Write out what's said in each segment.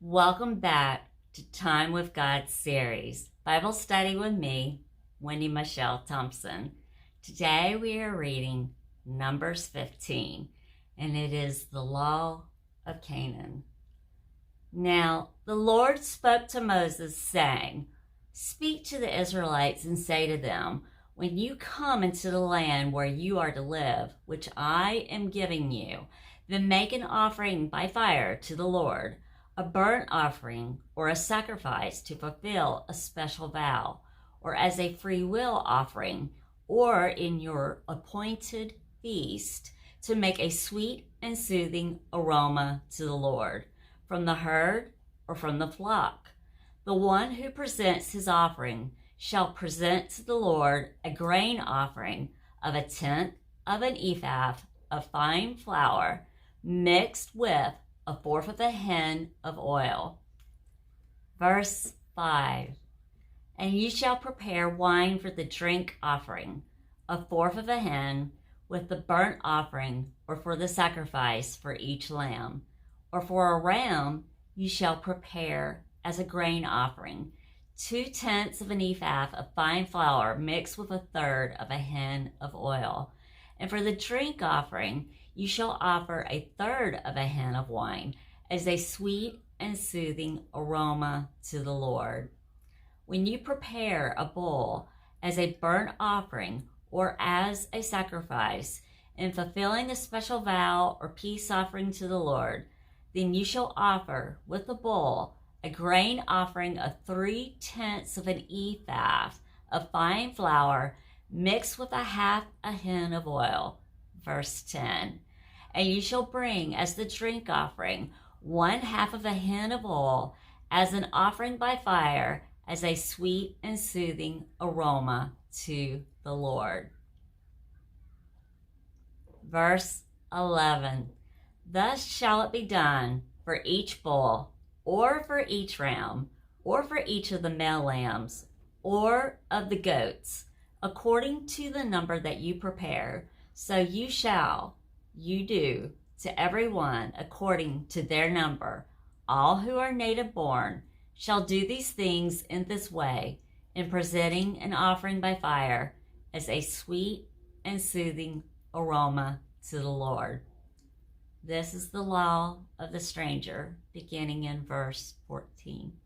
Welcome back to Time with God series, Bible study with me, WendyMichelle Thompson. Today we are reading Numbers 15, and it is the law of Canaan. Now the Lord spoke to Moses, saying, "Speak to the Israelites and say to them, when you come into the land where you are to live, which I am giving you, then make an offering by fire to the Lord, a burnt offering or a sacrifice to fulfill a special vow, or as a free will offering, or in your appointed feast, to make a sweet and soothing aroma to the Lord, from the herd or from the flock. The one who presents his offering shall present to the Lord a grain offering of 1/10 of an ephah of fine flour, mixed with 1/4 of a hin of oil." Verse 5. And you shall prepare wine for the drink offering, 1/4 of a hin, with the burnt offering, or for the sacrifice for each lamb. Or for a ram you shall prepare as a grain offering 2/10 of an ephah of fine flour, mixed with 1/3 of a hin of oil. And for the drink offering you shall offer 1/3 of a hin of wine, as a sweet and soothing aroma to the Lord. When you prepare a bull as a burnt offering or as a sacrifice, in fulfilling a special vow or peace offering to the Lord, then you shall offer with the bull a grain offering of 3/10 of an ephah of fine flour, mixed with 1/2 a hin of oil. Verse 10. And you shall bring as the drink offering 1/2 of a hin of oil, as an offering by fire, as a sweet and soothing aroma to the Lord. Verse 11. Thus shall it be done for each bull, or for each ram, or for each of the male lambs, or of the goats, according to the number that you prepare. So you do to every one according to their number. All who are native born shall do these things in this way, in presenting an offering by fire as a sweet and soothing aroma to the Lord. This is the law of the stranger, beginning in verse 14.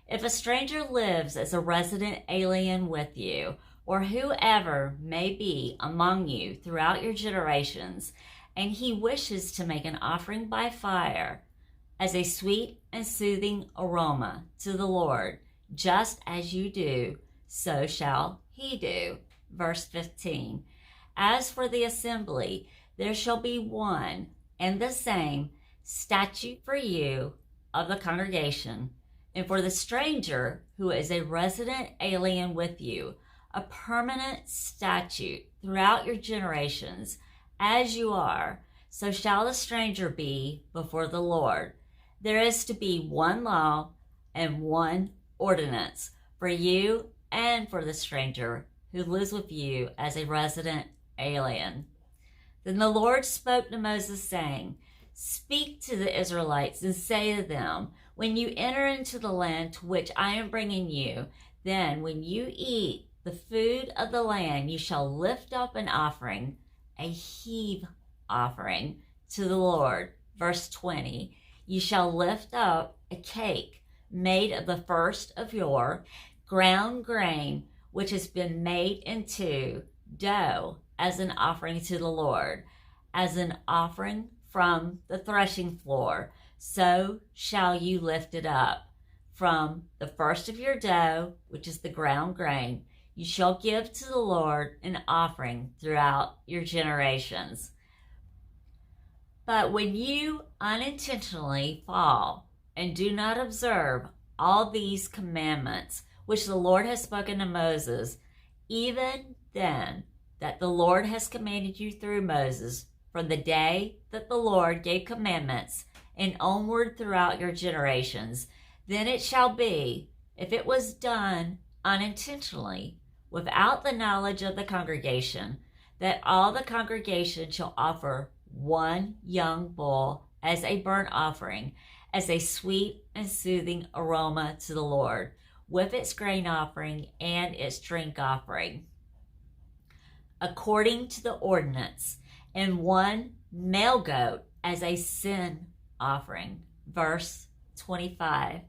If a stranger lives as a resident alien with you, or whoever may be among you throughout your generations, and he wishes to make an offering by fire as a sweet and soothing aroma to the Lord, just as you do, so shall he do. Verse 15. As for the assembly, there shall be one and the same statute for you of the congregation, and for the stranger who is a resident alien with you, a permanent statute throughout your generations. As you are, so shall the stranger be before the Lord. There is to be one law and one ordinance for you and for the stranger who lives with you as a resident alien. Then the Lord spoke to Moses, saying, "Speak to the Israelites and say to them, when you enter into the land to which I am bringing you, then when you eat the food of the land, you shall lift up an offering, a heave offering to the Lord." Verse 20. You shall lift up a cake made of the first of your ground grain, which has been made into dough, as an offering to the Lord, as an offering from the threshing floor. So shall you lift it up. From the first of your dough, which is the ground grain, you shall give to the Lord an offering throughout your generations. But when you unintentionally fall and do not observe all these commandments, which the Lord has spoken to Moses, even then that the Lord has commanded you through Moses, from the day that the Lord gave commandments and onward throughout your generations, then it shall be, if it was done unintentionally, without the knowledge of the congregation, that all the congregation shall offer one young bull as a burnt offering, as a sweet and soothing aroma to the Lord, with its grain offering and its drink offering, according to the ordinance, and one male goat as a sin offering. Verse 25.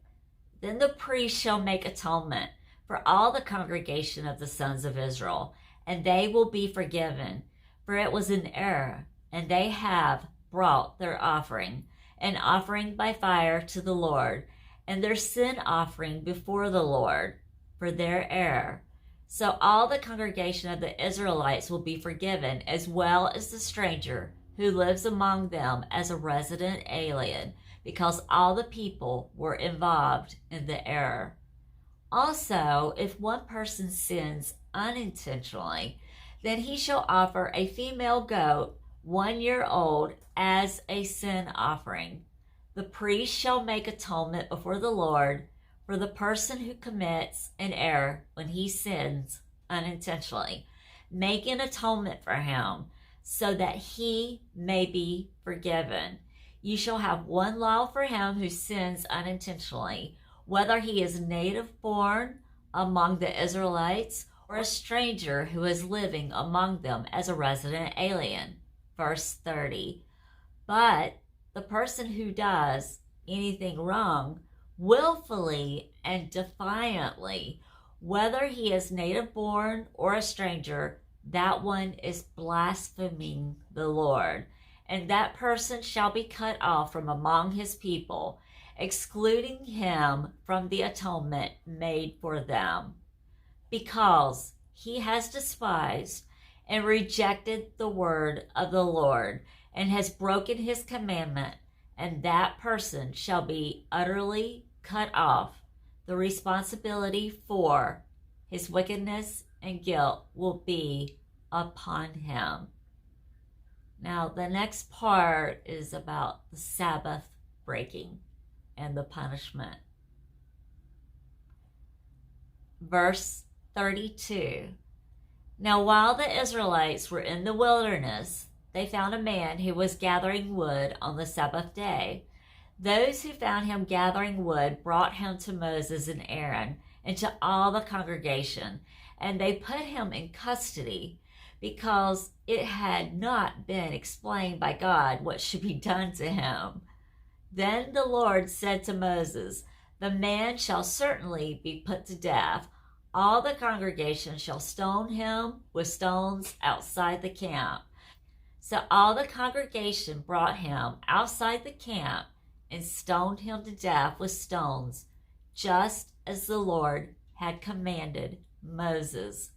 Then the priest shall make atonement for all the congregation of the sons of Israel, and they will be forgiven, for it was an error, and they have brought their offering, an offering by fire to the Lord, and their sin offering before the Lord for their error. So all the congregation of the Israelites will be forgiven, as well as the stranger who lives among them as a resident alien, because all the people were involved in the error. Also, if one person sins unintentionally, then he shall offer a female goat 1 year old as a sin offering. The priest shall make atonement before the Lord for the person who commits an error when he sins unintentionally, making atonement for him so that he may be forgiven. You shall have one law for him who sins unintentionally, whether he is native born among the Israelites or a stranger who is living among them as a resident alien. Verse 30. But the person who does anything wrong willfully and defiantly, whether he is native born or a stranger, that one is blaspheming the Lord, and that person shall be cut off from among his people, excluding him from the atonement made for them, because he has despised and rejected the word of the Lord, and has broken his commandment, and that person shall be utterly cut off. The responsibility for his wickedness and guilt will be upon him. Now, the next part is about the Sabbath breaking and the punishment. Verse 32. Now, while the Israelites were in the wilderness, they found a man who was gathering wood on the Sabbath day. Those who found him gathering wood brought him to Moses and Aaron and to all the congregation, and they put him in custody because it had not been explained by God what should be done to him. Then the Lord said to Moses, "The man shall certainly be put to death. All the congregation shall stone him with stones outside the camp." So all the congregation brought him outside the camp and stoned him to death with stones, just as the Lord had commanded Moses.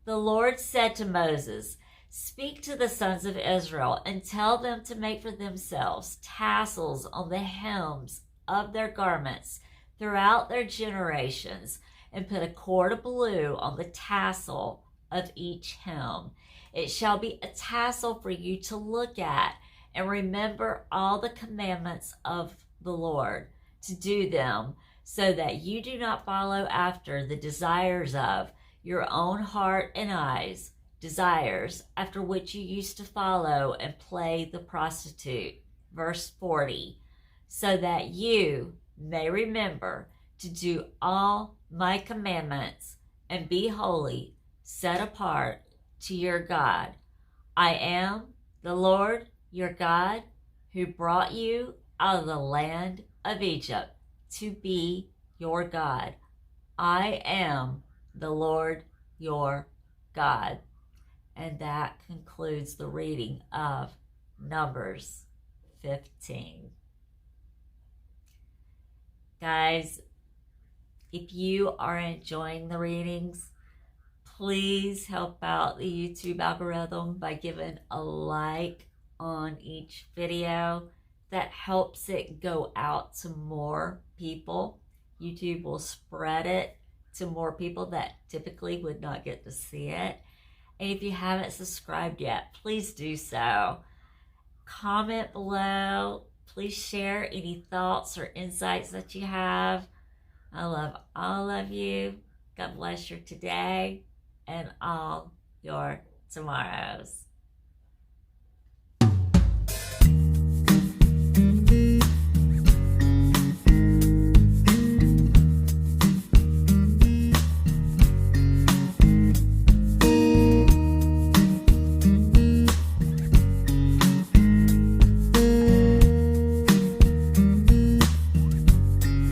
The Lord said to Moses, "Speak to the sons of Israel and tell them to make for themselves tassels on the hems of their garments throughout their generations, and put a cord of blue on the tassel of each hem. It shall be a tassel for you to look at and remember all the commandments of the Lord, to do them, so that you do not follow after the desires of your own heart and eyes, desires after which you used to follow and play the prostitute." Verse 40. "So that you may remember to do all my commandments and be holy, set apart to your God. I am the Lord your God, who brought you out of the land of Egypt to be your God. I am the Lord your God." And that concludes the reading of Numbers 15. Guys, if you are enjoying the readings, please help out the YouTube algorithm by giving a like on each video. That helps it go out to more people. YouTube will spread it to more people that typically would not get to see it. And if you haven't subscribed yet, please do so. Comment below. Please share any thoughts or insights that you have. I love all of you. God bless your today and all your tomorrows.